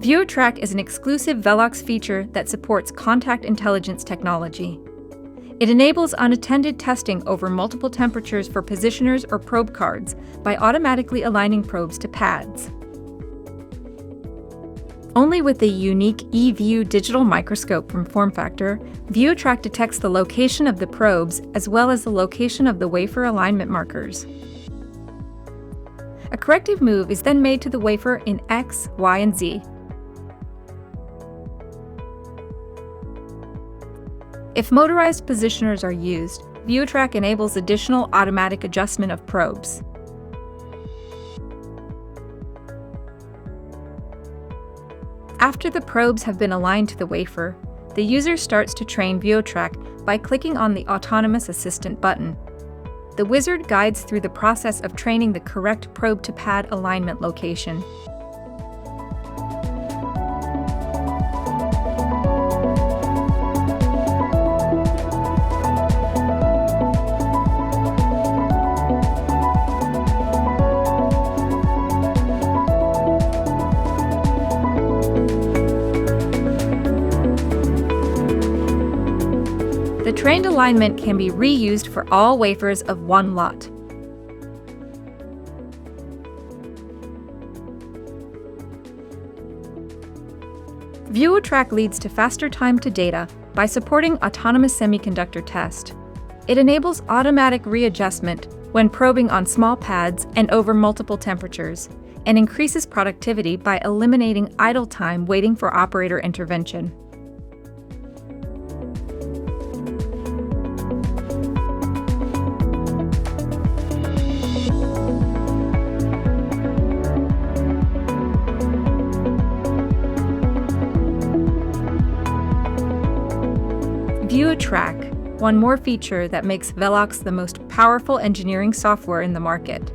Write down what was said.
VueTrack is an exclusive Velox feature that supports contact intelligence technology. It enables unattended testing over multiple temperatures for positioners or probe cards by automatically aligning probes to pads. Only with the unique eVue digital microscope from FormFactor, VueTrack detects the location of the probes as well as the location of the wafer alignment markers. A corrective move is then made to the wafer in X, Y, and Z. If motorized positioners are used, VueTrack enables additional automatic adjustment of probes. After the probes have been aligned to the wafer, the user starts to train VueTrack by clicking on the Autonomous Assistant button. The wizard guides through the process of training the correct probe-to-pad alignment location. The trained alignment can be reused for all wafers of one lot. VueTrack leads to faster time to data by supporting autonomous semiconductor test. It enables automatic readjustment when probing on small pads and over multiple temperatures, and increases productivity by eliminating idle time waiting for operator intervention. VueTrack, one more feature that makes Velox the most powerful engineering software in the market.